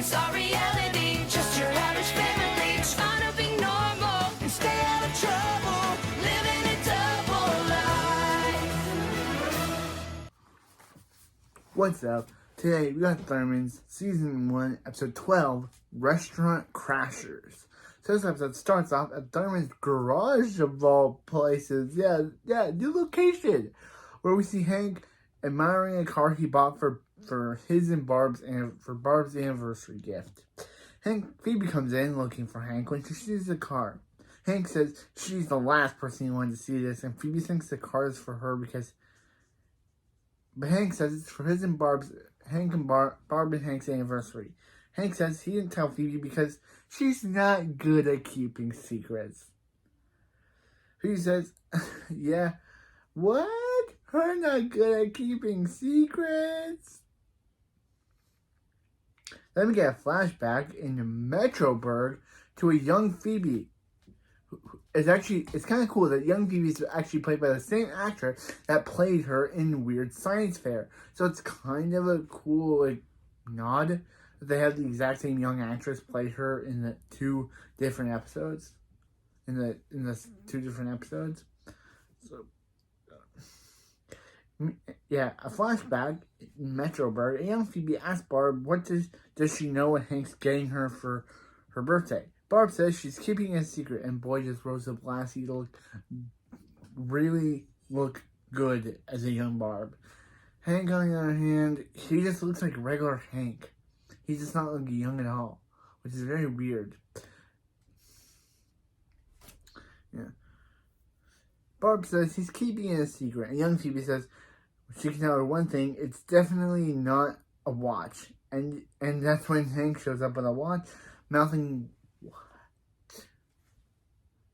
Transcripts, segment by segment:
It's our reality, just your average family trying to be normal and stay out of trouble, living a double life. What's up? Today we got Thunderman's Season 1, Episode 12, Restaurant Crashers. So this episode starts off at Thunderman's garage of all places. Yeah, new location. Where we see Hank admiring a car he bought for his and Barb's anniversary gift. Phoebe comes in looking for Hank when she sees the car. Hank says she's the last person he wanted to see this, and Phoebe thinks the car is for her but Hank says it's for his and Barb and Hank's anniversary. Hank says he didn't tell Phoebe because she's not good at keeping secrets. Phoebe says, yeah, what? Her not good at keeping secrets? Then we get a flashback in Metroburg to a young Phoebe. It's kind of cool that young Phoebe is actually played by the same actor that played her in Weird Science Fair. So it's kind of a cool nod that they have the exact same young actress play her in the two different episodes. So yeah, a flashback in Metroburg. A young Phoebe asks Barb does she know what Hank's getting her for her birthday. Barb says she's keeping it a secret, and boy, does Rosa Blassie really look good as a young Barb. Hank, on the other hand, he just looks like regular Hank. He's just not looking young at all, which is very weird. Yeah. Barb says he's keeping it a secret, and young Phoebe says she can tell her one thing: it's definitely not a watch. And that's when Hank shows up with a watch, mouthing.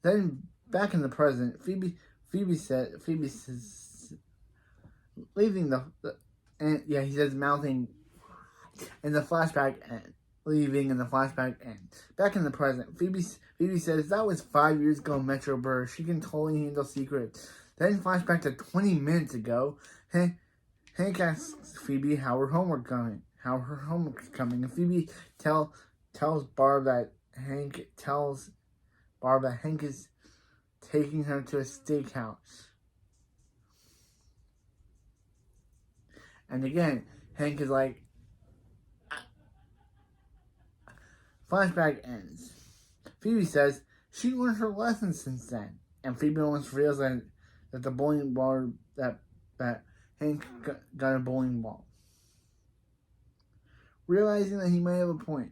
Then back in the present, Phoebe says leaving he says mouthing in the flashback end, leaving in the flashback end. Back in the present, Phoebe says that was 5 years ago in Metroburg. She can totally handle secrets. Then flashback to 20 minutes ago, Hank asks Phoebe how her homework's coming, and Phoebe tells Barb that Hank is taking her to a steakhouse. And again, Hank is like, flashback ends. Phoebe says she learned her lesson since then. And Phoebe almost realizes that the bowling ball, that Hank got a bowling ball. Realizing that he might have a point.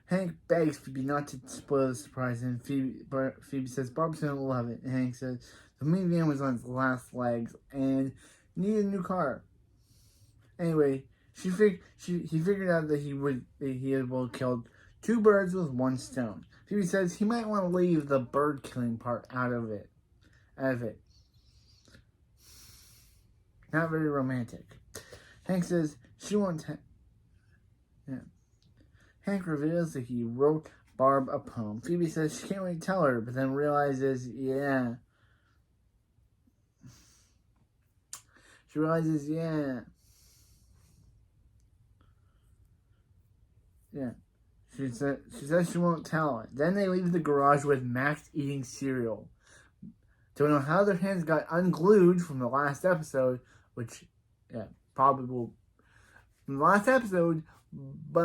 Hank begs Phoebe not to spoil the surprise, and Phoebe says Barb's gonna love it. And Hank says the minivan was on its last legs and needed a new car. Anyway, he figured out that he had killed two birds with one stone. Phoebe says he might want to leave the bird killing part out of it. Not very romantic. Hank says she won't. Hank reveals that he wrote Barb a poem. Phoebe says she can't wait to tell her, but then realizes, yeah. She realizes, yeah. She says she won't tell it. Then they leave the garage with Max eating cereal. Don't know how their hands got unglued from the last episode, which, yeah, probably will. From the last episode, but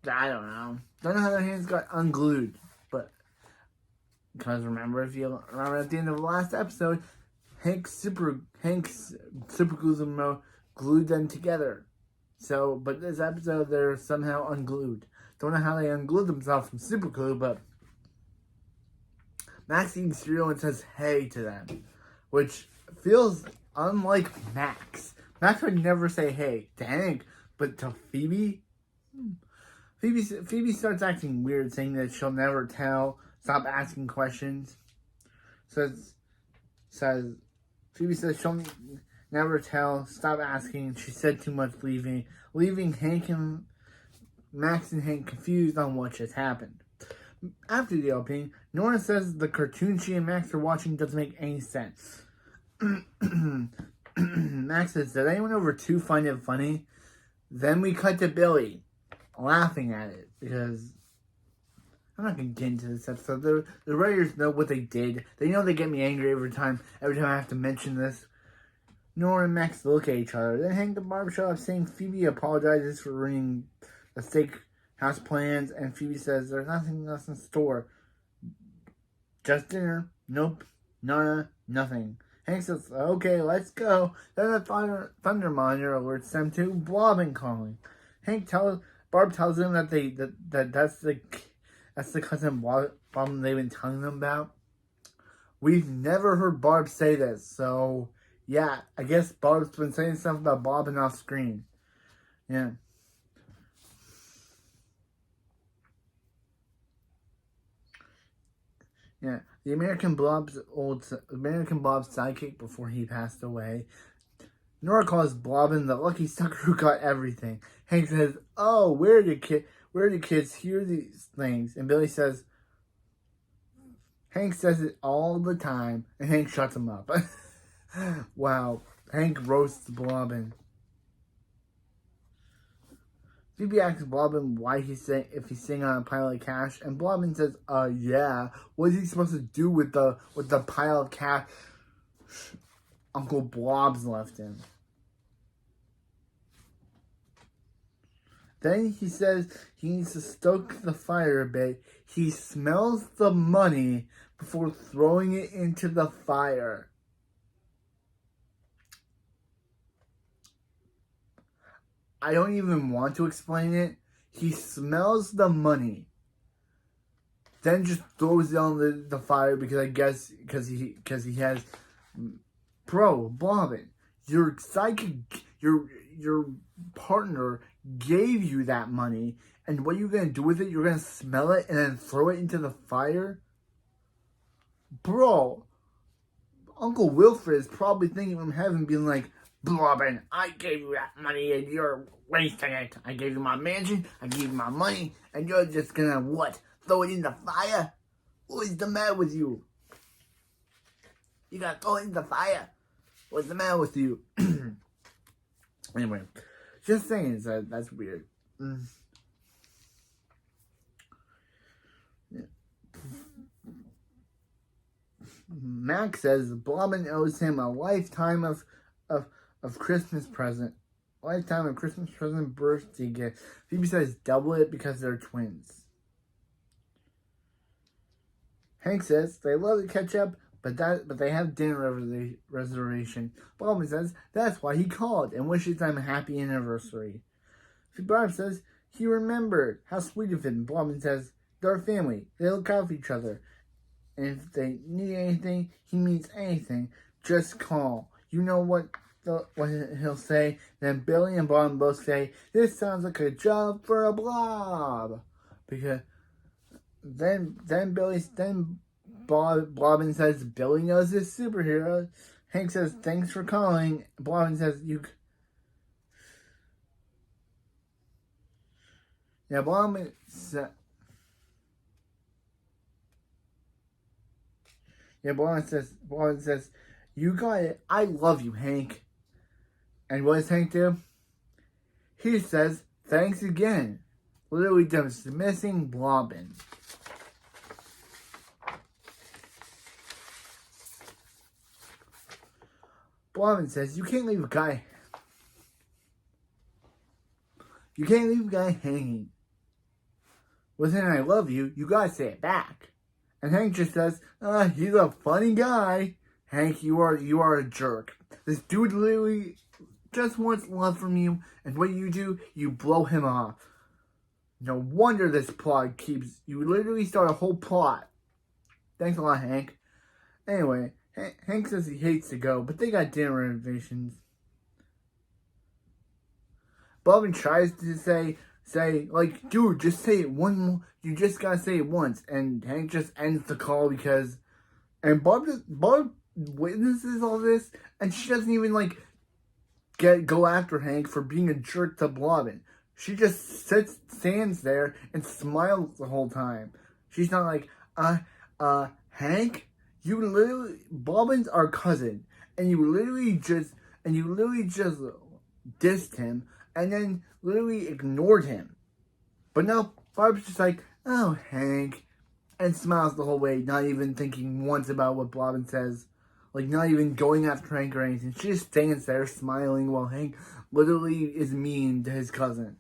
I don't know. Don't know how their hands got unglued, but because if you remember at the end of the last episode, Hank's super glued them together. So, but this episode they're somehow unglued. Don't know how they unglued themselves from super glue, but Max eating cereal and says hey to them, which feels unlike Max. Max would never say hey to Hank, but to Phoebe? Phoebe starts acting weird, saying that she'll never tell, stop asking questions. Phoebe says she'll never tell, stop asking, she said too much leaving Max and Hank confused on what just happened. After the opening, Nora says the cartoon she and Max are watching doesn't make any sense. Max says, did anyone over 2 find it funny? Then we cut to Billy laughing at it because I'm not gonna get into this episode. The writers know what they did. They know they get me angry every time I have to mention this. Nora and Max look at each other. Then Hank the barbershop saying Phoebe apologizes for ruining the steakhouse plans, and Phoebe says there's nothing else in store. Just dinner. Nope. Nada. Nothing. Hank says, okay, let's go. Then the thunder monitor alerts them to Blobbin calling. Barb tells him that's the cousin Blobbin they've been telling them about. We've never heard Barb say this, so yeah, I guess Barb's been saying stuff about Blobbin off screen. Yeah. Yeah, the American Blob's sidekick before he passed away. Nora calls Blobbin the lucky sucker who got everything. Hank says, "Oh, where do kids hear these things?" And Billy says, "Hank says it all the time," and Hank shuts him up. Wow, Hank roasts Blobbin. Phoebe asks Blobbin why if he's sitting on a pile of cash, and Blobbin says, yeah. What is he supposed to do with the pile of cash Uncle Blob's left him? Then he says he needs to stoke the fire a bit. He smells the money before throwing it into the fire. I don't even want to explain it. He smells the money, then just throws it on the fire because he has. Bro, Blobbin, your psychic, your partner gave you that money, and what are you gonna do with it? You're gonna smell it and then throw it into the fire, bro. Uncle Wilfred is probably thinking from heaven, being like, Blobbin, I gave you that money and you're wasting it. I gave you my mansion, I gave you my money, and you're just gonna what? Throw it in the fire? What is the matter with you? You gotta throw it in the fire. What's the matter with you? Anyway, just saying that's weird. Yeah. Max says Blobbin owes him a lifetime of Christmas present. Lifetime of Christmas present birthday gift. Phoebe says double it because they're twins. Hank says they love to catch up, but they have dinner reservation. Blobbin says that's why he called and wishes them a happy anniversary. Barb says he remembered. How sweet of him. Blobbin says they're a family. They look out for each other. And if they need anything, he means anything, just call. You know what he'll say? Then Billy and Blobbin both say, this sounds like a job for a blob. Because then Blobbin says Billy knows his superhero. Hank says thanks for calling. Blobbin says Blobbin says, you got it. I love you, Hank. And what does Hank do? He says, thanks again. Literally dismissing Blobbin. Blobbin says, you can't leave a guy hanging. Well, then I love you. You gotta say it back. And Hank just says, he's a funny guy. Hank, you are a jerk. This dude literally just wants love from you, and what do? You blow him off. No wonder this plot keeps... You literally start a whole plot. Thanks a lot, Hank. Anyway, Hank says he hates to go, but they got dinner reservations. Blobbin tries to say, like, dude, just say it one more. You just gotta say it once. And Hank just ends the call because... And Barb witnesses all this, and she doesn't even, like, go after Hank for being a jerk to Blobbin. She just stands there and smiles the whole time. She's not like, Hank, you literally, Blobbin's our cousin, and you literally just dissed him, and then literally ignored him. But now Barb's just like, oh, Hank, and smiles the whole way, not even thinking once about what Blobbin says. Like, not even going after Hank or anything. She just stands there smiling while Hank literally is mean to his cousin.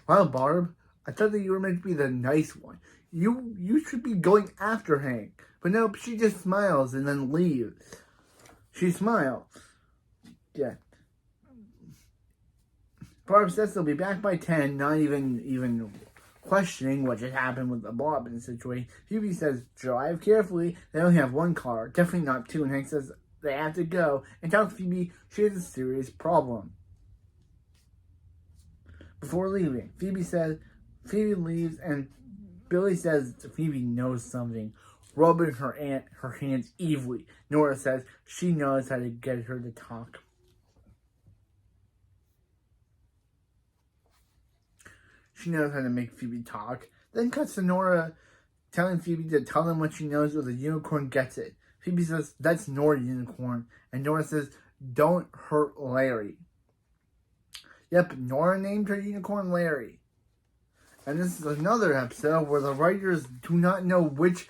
Wow, Barb, I thought that you were meant to be the nice one. You should be going after Hank. But no, she just smiles and then leaves. She smiles. Yeah. Barb says they'll be back by 10, not even questioning what just happened with the blob in the situation. Phoebe says, drive carefully. They only have one car, definitely not two. And Hank says they have to go and tells Phoebe she has a serious problem. Before leaving, Phoebe leaves and Billy says Phoebe knows something, rubbing her hands evilly. Nora says she knows how to get her to talk. She knows how to make Phoebe talk. Then cuts to Nora telling Phoebe to tell them what she knows or the unicorn gets it. Phoebe says, that's Nora Unicorn. And Nora says, don't hurt Larry. Yep, Nora named her unicorn Larry. And this is another episode where the writers do not know which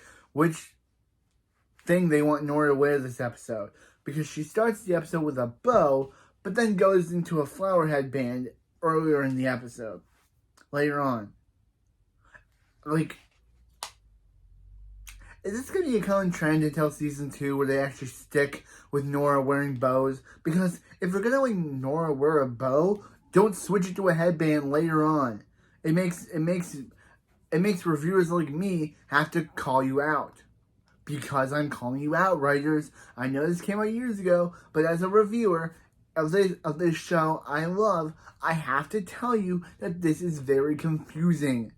thing they want Nora to wear this episode. Because she starts the episode with a bow, but then goes into a flower headband earlier in the episode. Later on. Like, is this going to be a common trend until season 2 where they actually stick with Nora wearing bows? Because if they're going to let Nora wear a bow, don't switch it to a headband later on. It makes reviewers like me have to call you out. Because I'm calling you out, writers. I know this came out years ago, but as a reviewer of this show I love, I have to tell you that this is very confusing.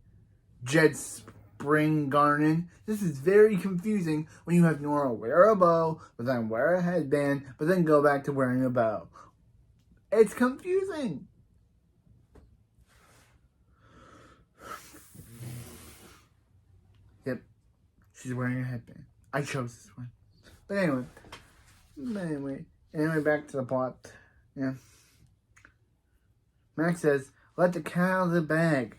Jed Springgarden, this is very confusing when you have Nora wear a bow, but then wear a headband, but then go back to wearing a bow. It's confusing. Yep, she's wearing a headband. I chose this one. But anyway, back to the plot. Yeah. Max says, let the cat out of the bag.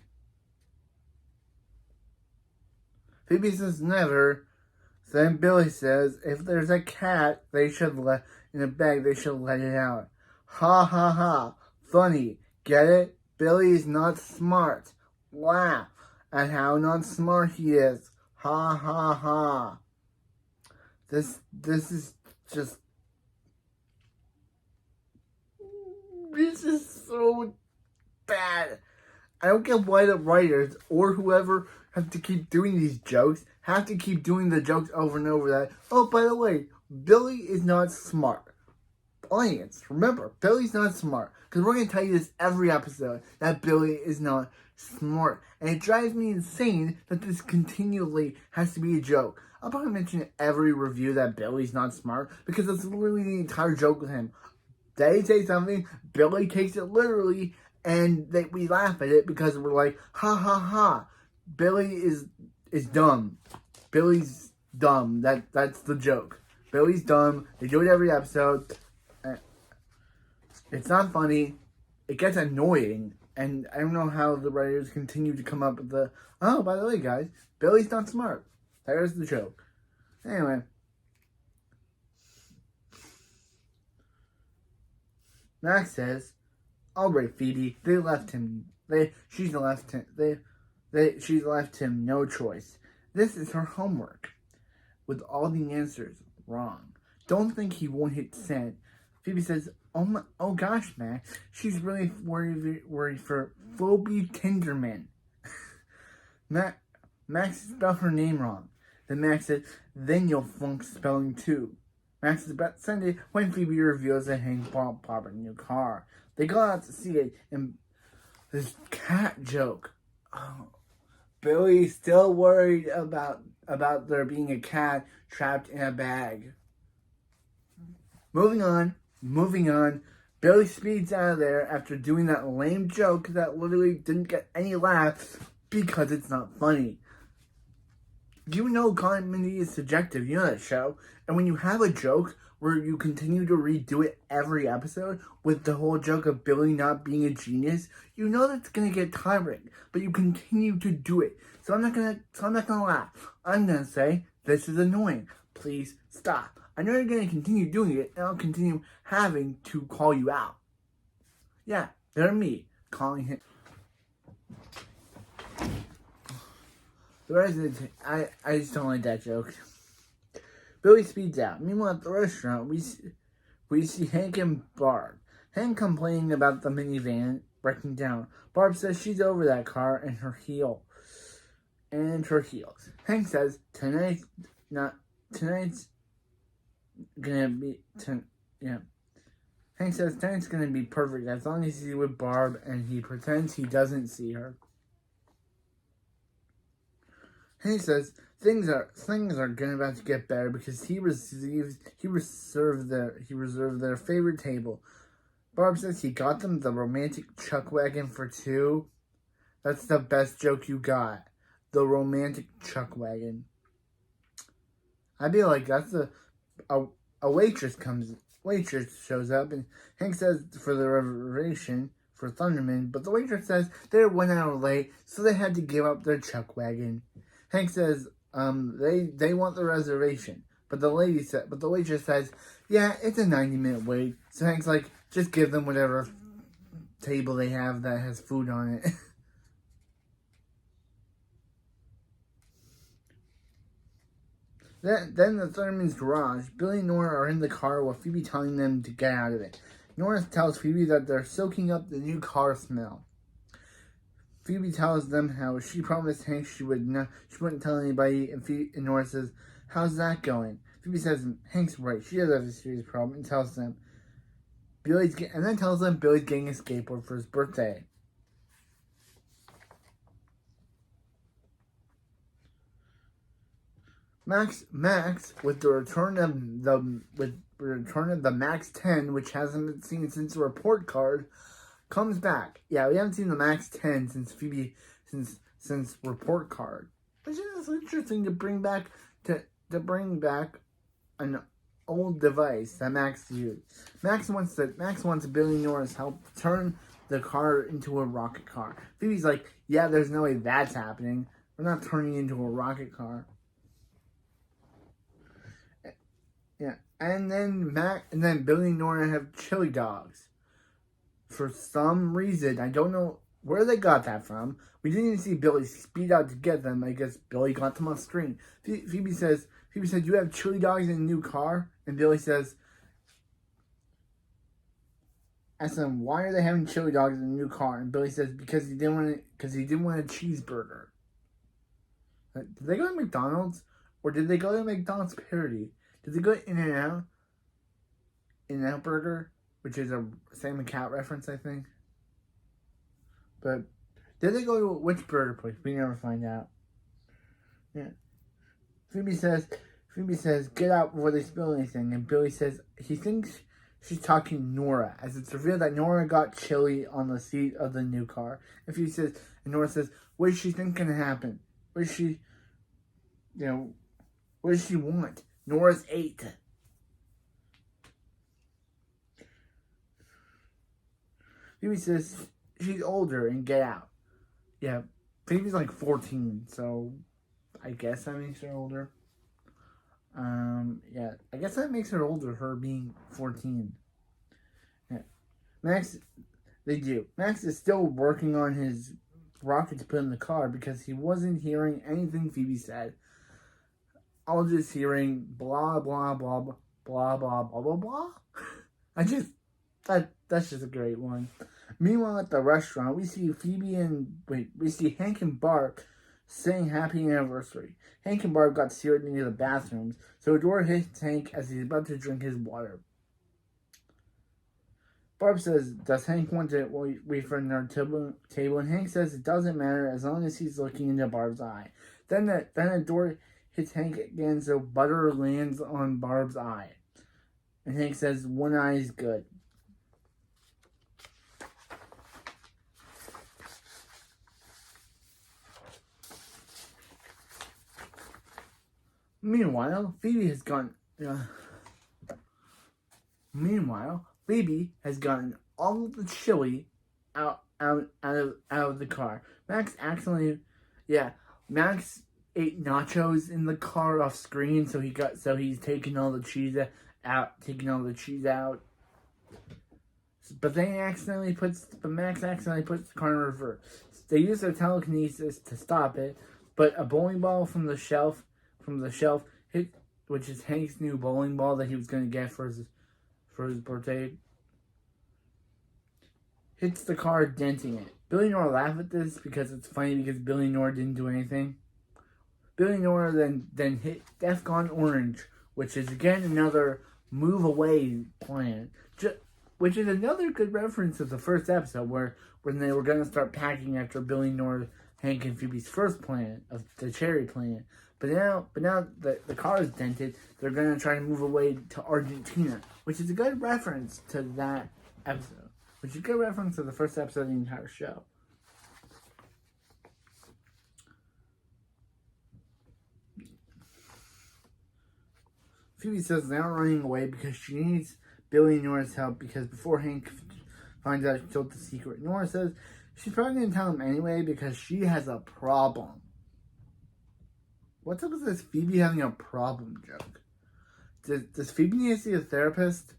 Phoebe says never. Then Billy says, if there's a cat in a bag, they should let it out. Ha ha ha. Funny. Get it? Billy is not smart. Laugh at how not smart he is. Ha ha ha. This is just... This is so bad. I don't get why the writers or whoever have to keep doing these jokes, have to keep doing the jokes over and over that, oh, by the way, Billy is not smart. Audience, remember, Billy's not smart. Because we're going to tell you this every episode, that Billy is not smart. And it drives me insane that this continually has to be a joke. I'll probably mention every review that Billy's not smart, because that's literally the entire joke with him. They say something, Billy takes it literally, and we laugh at it because we're like, ha ha ha, Billy is dumb. Billy's dumb. That's the joke. Billy's dumb. They do it every episode. It's not funny. It gets annoying. And I don't know how the writers continue to come up with the, oh, by the way, guys, Billy's not smart. There's the joke. Anyway. Max says, all right, Phoebe, they left him. She's left him no choice. This is her homework. With all the answers wrong. Don't think he won't hit send. Phoebe says, oh gosh, Max. She's really worried for Phoebe Tinderman. Max spelled her name wrong. Then Max said, then you'll flunk spelling too. Max is about to send it when Phoebe reveals that Hank bought Bob a new car. They go out to see it, and this cat joke. Oh, Billy's still worried about there being a cat trapped in a bag. Moving on. Billy speeds out of there after doing that lame joke that literally didn't get any laughs because it's not funny. You know comedy is subjective, you know that show. And when you have a joke where you continue to redo it every episode with the whole joke of Billy not being a genius, you know that's gonna get tiring, but you continue to do it. So I'm not gonna laugh. I'm gonna say, this is annoying. Please stop. I know you're gonna continue doing it, and I'll continue having to call you out. Yeah, they're me calling him. The rest of the I just don't like that joke. Billy speeds out. Meanwhile, at the restaurant, we see Hank and Barb. Hank complaining about the minivan breaking down. Barb says she's over that car and her heels. Hank says tonight's gonna be Hank says tonight's gonna be perfect as long as he's with Barb and he pretends he doesn't see her. Hank says things are about to get better because he reserved their favorite table. Barb says he got them the romantic chuck wagon for two. That's the best joke you got. The romantic chuck wagon. I'd be like, that's a waitress shows up and Hank says for the reservation for Thunderman, but the waitress says they're 1 hour late, so they had to give up their chuck wagon. Hank says they want the reservation, but the waitress says, yeah, it's a 90-minute wait. So Hank's like, just give them whatever table they have that has food on it. Then the Thunderman's garage, Billy and Nora are in the car while Phoebe telling them to get out of it. Nora tells Phoebe that they're soaking up the new car smell. Phoebe tells them how she promised Hank she wouldn't tell anybody, and Nora says, how's that going? Phoebe says, Hank's right, she does have a serious problem, and tells them Billy's getting a skateboard for his birthday. Max, with the return of the Max 10, which hasn't been seen since the report card, comes back. Yeah, we haven't seen the Max 10 since report card, which is interesting to bring back an old device that Max used. Max wants Billy and Nora's help to turn the car into a rocket car. Phoebe's like, yeah, there's no way that's happening. We're not turning it into a rocket car. Yeah, and then Billy and Nora have chili dogs. For some reason, I don't know where they got that from. We didn't even see Billy speed out to get them. I guess Billy got them on screen. Phoebe said, you have chili dogs in a new car? And Billy says, ask them, why are they having chili dogs in a new car? And Billy says, because he didn't want a cheeseburger. Did they go to McDonald's? Or did they go to McDonald's parody? Did they go to In-N-Out Burger? Which is a Sam and Cat reference, I think. But did they go to which burger place? We never find out. Yeah. Phoebe says, get out before they spill anything. And Billy says he thinks she's talking Nora, as it's revealed that Nora got chili on the seat of the new car. And Phoebe says, and Nora says, what does she think can happen? What does she want? Nora's 8. Phoebe says she's older and get out. Yeah, Phoebe's like 14, so I guess that makes her older. Yeah, I guess that makes her older, her being 14. Yeah. Max is still working on his rocket to put in the car because he wasn't hearing anything Phoebe said. I was just hearing blah, blah, blah, blah, blah, blah, blah, blah, blah. That's just a great one. Meanwhile, at the restaurant, we see Hank and Barb saying happy anniversary. Hank and Barb got seated near the bathrooms, so a door hits Hank as he's about to drink his water. Barb says, does Hank want to wait for another table? And Hank says it doesn't matter as long as he's looking into Barb's eye. Then the door hits Hank again, so butter lands on Barb's eye. And Hank says, one eye is good. Meanwhile, Phoebe has gone. Meanwhile, Phoebe has gotten all of the chili out of the car. Max ate nachos in the car off screen, so he's taking all the cheese out. But Max accidentally puts the car in reverse. They use their telekinesis to stop it, but a bowling ball from the shelf hit, which is Hank's new bowling ball that he was going to get for his birthday, hits the car, denting it. Billy and Nora laugh at this because it's funny because Billy and Nora didn't do anything. Billy and Nora then hit Defcon Orange, which is again another move away plan. Which is another good reference to the first episode when they were going to start packing after Billy, Nora, Hank, and Phoebe's first plan of the cherry plan. But now the car is dented, they're going to try to move away to Argentina, which is a good reference to that episode. Which is a good reference to the first episode of the entire show. Phoebe says they're running away because she needs Billy and Nora's help because before Hank finds out she told the secret. Nora says she's probably going to tell him anyway because she has a problem. What's up with this Phoebe having a problem joke? Does Phoebe need to see a therapist?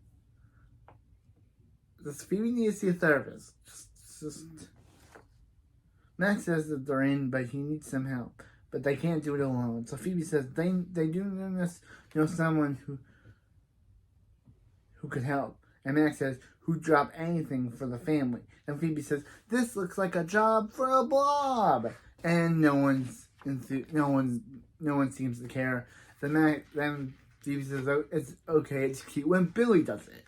Max says that they're in, but he needs some help. But they can't do it alone. So Phoebe says they do know someone who could help. And Max says, who'd drop anything for the family. And Phoebe says, this looks like a job for a blob. And no one seems to care. Then Phoebe says, oh, it's okay, it's cute when Billy does it.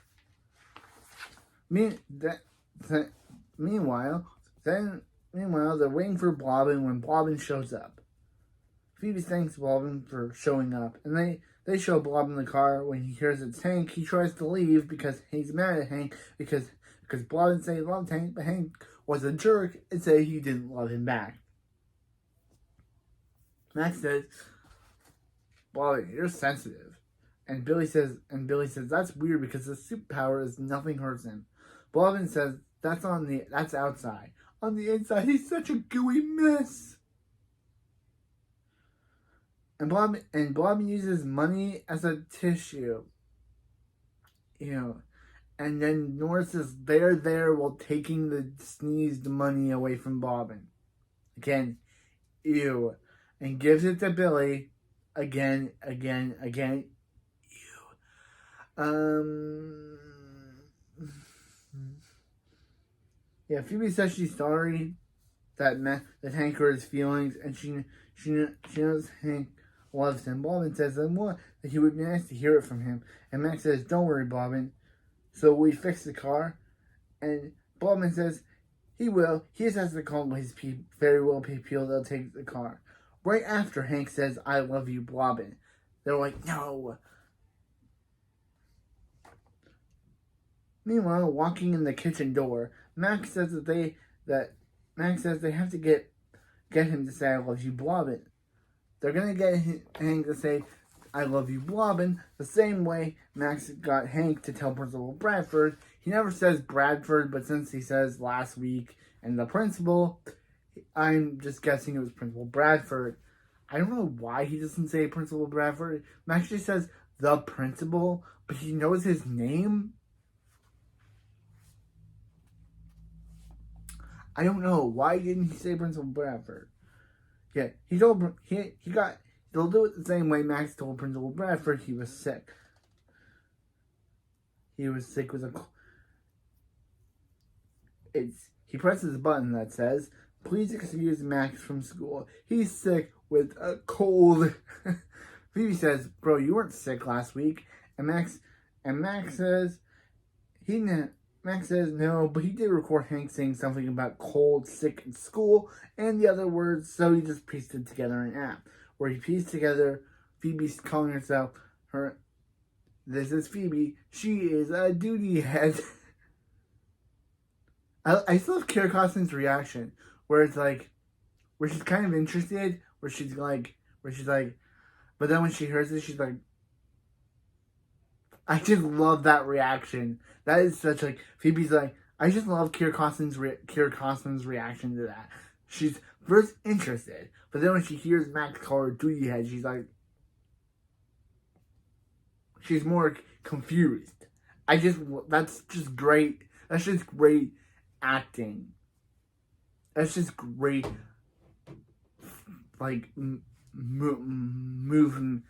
Meanwhile, they're waiting for Blobbin when Blobbin shows up. Phoebe thanks Blobbin for showing up, and they show Blobbin the car. When he hears it's Hank, he tries to leave because he's mad at Hank because Blobbin said he loved Hank, but Hank was a jerk and said he didn't love him back. Max says, Blobbin, you're sensitive. And Billy says that's weird because the superpower is nothing hurts him. Blobbin says that's outside. On the inside, he's such a gooey mess. And Blobbin uses money as a tissue. And then Nora says there while taking the sneezed money away from Blobbin. Again, ew. And gives it to Billy. Again. Yeah, Phoebe says she's sorry that Hank hurt his feelings, and she knows Hank loves him. Blobbin says that he would be nice to hear it from him, and Max says, "Don't worry, Blobbin." So we fix the car, and Blobbin says he will. He just has to call his very well paid people. They'll take the car. Right after Hank says, "I love you, Blobbin," they're like, "No." Meanwhile, walking in the kitchen door, Max says they have to get him to say, "I love you, Blobbin." They're gonna get Hank to say, "I love you, Blobbin," the same way Max got Hank to tell Principal Bradford. He never says Bradford, but since he says last week and the principal, I'm just guessing it was Principal Bradford. I don't know why he doesn't say Principal Bradford. Max just says the principal, but he knows his name. I don't know. Why didn't he say Principal Bradford? Yeah, they'll do it the same way Max told Principal Bradford he was sick. He was sick with he presses a button that says, "Please excuse Max from school. He's sick with a cold." Phoebe says, "Bro, you weren't sick last week." And Max says Max says no, but he did record Hank saying something about cold, sick in school, and the other words, so he just pieced it together in an app. Where he pieced together Phoebe's calling herself this is Phoebe, she is a duty head. I still have Kara Costin's reaction, where she's kind of interested, where she's like, but then when she hears it, she's like, I just love that reaction. That is such like Phoebe's like. I just love Keira Costner's reaction to that. She's first interested, but then when she hears Max call her Duty Head, she's more confused. That's just great. That's just great acting. That's just great, like movement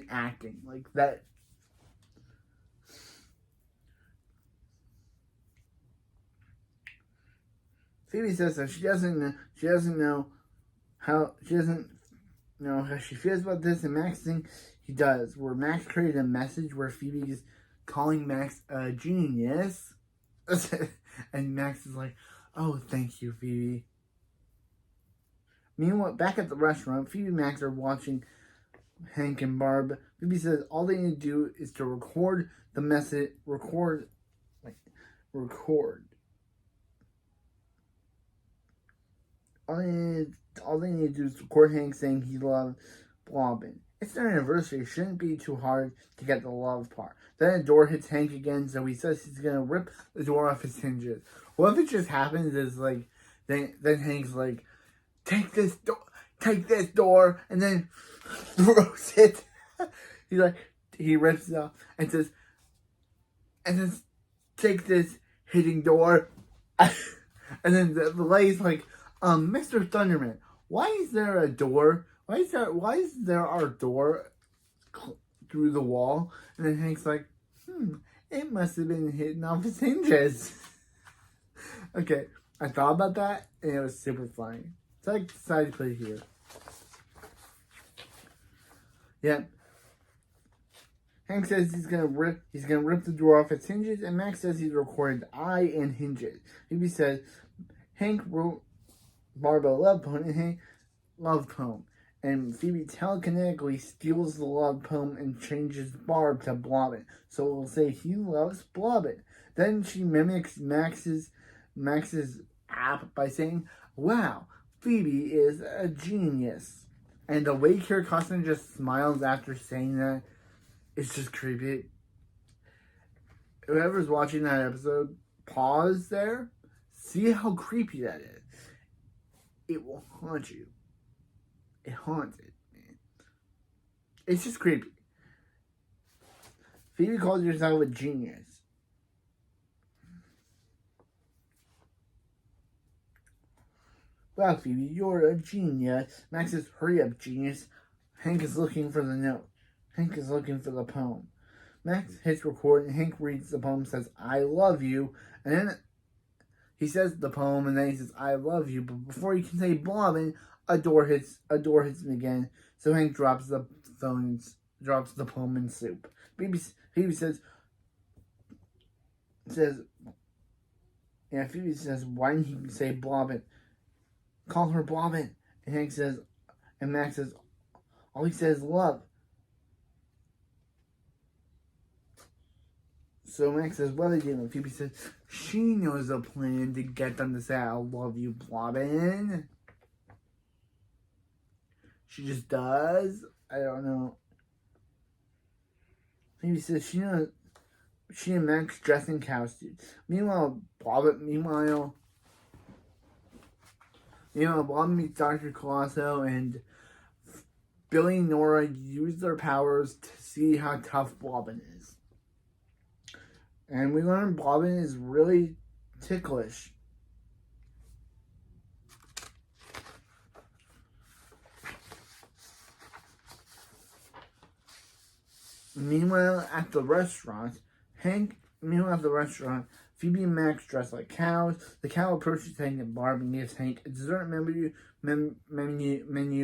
acting like that. Phoebe says that she doesn't know how she feels about this, and Max thinks he does. Where Max created a message where Phoebe is calling Max a genius, and Max is like, "Oh, thank you, Phoebe." Meanwhile, back at the restaurant, Phoebe and Max are watching Hank and Barb. Phoebe says all they need to do is to record the message. Record. All they need to do is record Hank saying he loves Blobbin. It's their anniversary. It shouldn't be too hard to get the love part. Then a door hits Hank again, so he says he's gonna rip the door off his hinges. What if it just happens is like, then Hank's like, take this door, and then throws it. He rips it off and says, take this hitting door. And then the lady's like, Mr. Thunderman, why is there a door? Why is there our door through the wall? And then Hank's like, it must have been hitting off his hinges. Okay, I thought about that, and it was super funny. So I decided to put it here. Yeah. Hank says he's gonna rip the door off its hinges, and Max says he's recorded eye and hinges. Phoebe says Hank wrote Barb a love poem, and Hank love poem. And Phoebe telekinetically steals the love poem and changes Barb to Blobbin. So it will say he loves Blobbin. Then she mimics Max's app by saying, "Wow, Phoebe is a genius." And the way Keira Costner just smiles after saying that, it's just creepy. Whoever's watching that episode, pause there. See how creepy that is. It will haunt you. It haunts it, man. It's just creepy. Phoebe calls herself a genius. Wow, Phoebe, you're a genius. Max says, hurry up, genius. Hank is looking for the note. Hank is looking for the poem. Max hits record, and Hank reads the poem, says, I love you. And then he says the poem, and then he says, I love you. But before he can say Blobbin, a door hits him again. So Hank drops the poem in soup. Phoebe says, why didn't he say Blobbin? Call her Blobbin. And Max says, all he says is love. So Max says, what are they doing? Phoebe says, she knows a plan to get them to say, I love you, Blobbin. She just does. I don't know. Phoebe says she and Max dress in costumes. Meanwhile, Blobbin meets Dr. Colosso, and Billy and Nora use their powers to see how tough Blobbin is. And we learn Blobbin is really ticklish. Meanwhile, at the restaurant, Phoebe and Max dress like cows. The cow approaches Hank and Barb and gives Hank a dessert menu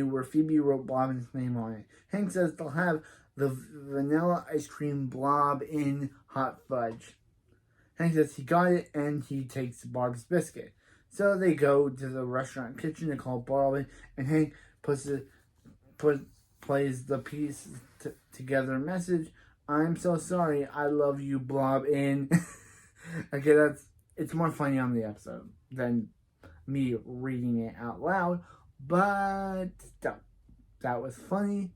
where Phoebe wrote Blobbin's name on it. Hank says they'll have the vanilla ice cream blob in hot fudge. Hank says he got it, and he takes Barb's biscuit. So they go to the restaurant kitchen to call Blobbin, and Hank plays the piece together message. I'm so sorry. I love you, Blobbin. Okay, it's more funny on the episode than me reading it out loud, but that was funny.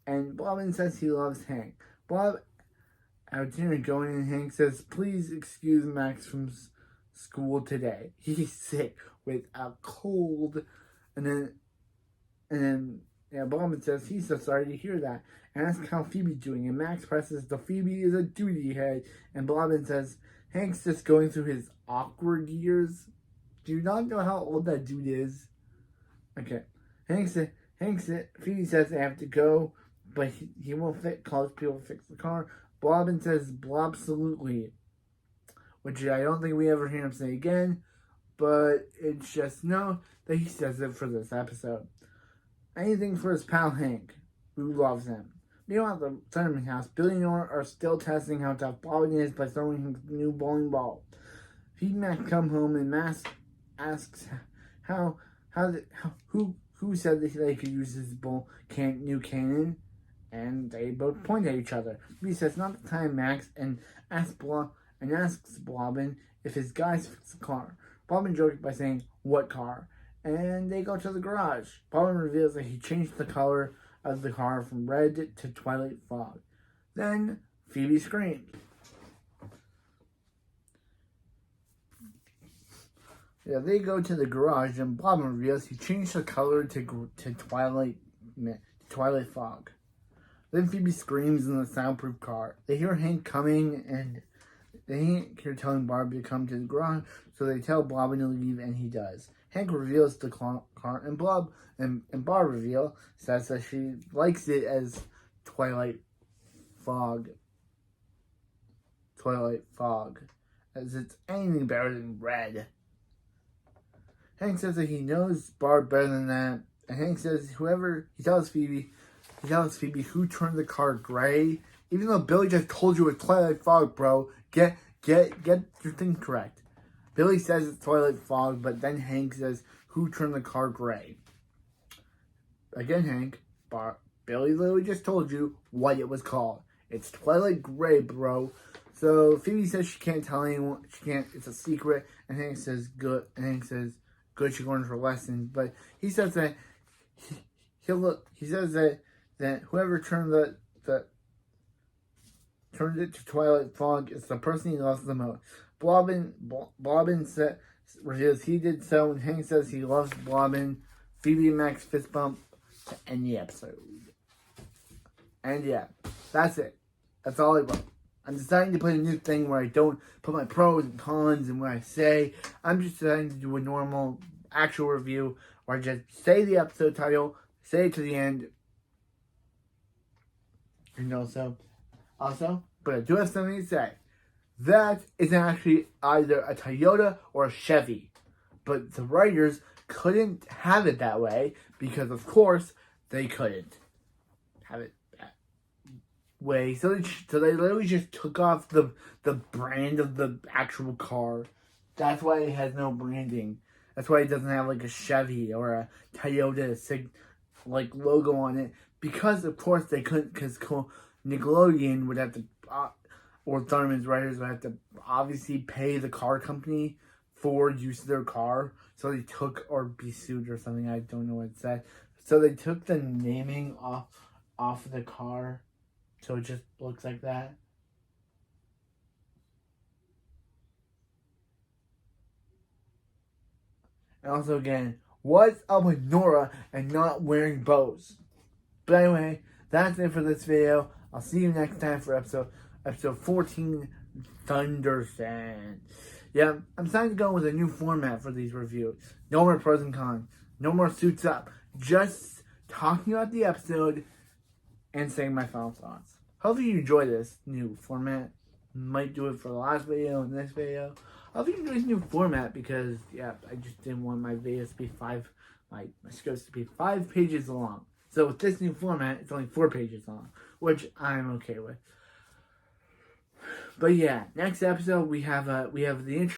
And Blobbin says he loves Hank. Blob out dinner going, and Hank says, "Please excuse Max from school today. He's sick with a cold." And then Blobbin says he's so sorry to hear that, and asks how Phoebe's doing. And Max presses the Phoebe is a duty head, and Blobbin says Hank's just going through his awkward years. Do you not know how old that dude is? Okay. Hank said Phoebe says they have to go, but he won't call people to fix the car. Blobbin says blobsolutely, which I don't think we ever hear him say again, but it's just no that he says it for this episode. Anything for his pal Hank, who loves him. Meanwhile, at the Thunderman house, Billy and Nora are still testing how tough Blobbin is by throwing him a new bowling ball. Phoebe and Max come home, and Max asks who said that they could use his new cannon, and they both point at each other. Phoebe says not the time, Max, and asks Blobbin if his guys fix the car. Blobbin jokes by saying, "What car?" And they go to the garage. Blobbin reveals that he changed the color of the car from red to twilight fog. Then Phoebe screams. Yeah, they go to the garage, and Blobbin reveals he changed the color to twilight fog. Then Phoebe screams in the soundproof car. They hear Hank coming, and they hear telling Barb to come to the garage, so they tell Blobbin to leave, and he does. Hank reveals the car, and Barb says that she likes it as twilight fog, as it's anything better than red. Hank says that he knows Barb better than that, and Hank says he tells Phoebe who turned the car gray, even though Billy just told you it's twilight fog, bro. Get your thing correct. Billy says it's twilight fog, but then Hank says who turned the car gray. Again, Hank, Billy literally just told you what it was called. It's twilight gray, bro. So Phoebe says she can't tell anyone. She can't. It's a secret. And Hank says good. And Hank says good. She learned her lesson. But he says that He says that whoever turned it to twilight fog is the person he loves the most. Blobbin reveals he did so, and Hank says he loves Blobbin. Phoebe and Max fist bump to end the episode. And yeah, that's it. That's all I wrote. I'm deciding to put a new thing where I don't put my pros and cons and what I say. I'm just deciding to do a normal, actual review where I just say the episode title, say it to the end. And also, but I do have something to say. That is actually either a Toyota or a Chevy. But the writers couldn't have it that way because, of course, they couldn't have it that way. So they literally just took off the brand of the actual car. That's why it has no branding. That's why it doesn't have like a Chevy or a Toyota logo on it. Because, of course, they couldn't, because Nickelodeon would have to, or Thunderman's writers would have to obviously pay the car company for use of their car. So they took, or be sued or something, I don't know what it said. So they took the naming off of the car. So it just looks like that. And also again, what's up with Nora and not wearing bows? But anyway, that's it for this video. I'll see you next time for episode 14, Thunderman. Yeah, I'm deciding to go with a new format for these reviews. No more pros and cons. No more suits up. Just talking about the episode and saying my final thoughts. Hopefully you enjoy this new format. Might do it for the last video and this video. Hopefully you enjoy this new format because, yeah, I just didn't want my videos to be my scripts to be 5 pages long. So with this new format, it's only 4 pages long, which I'm okay with. But yeah, next episode we have the intro.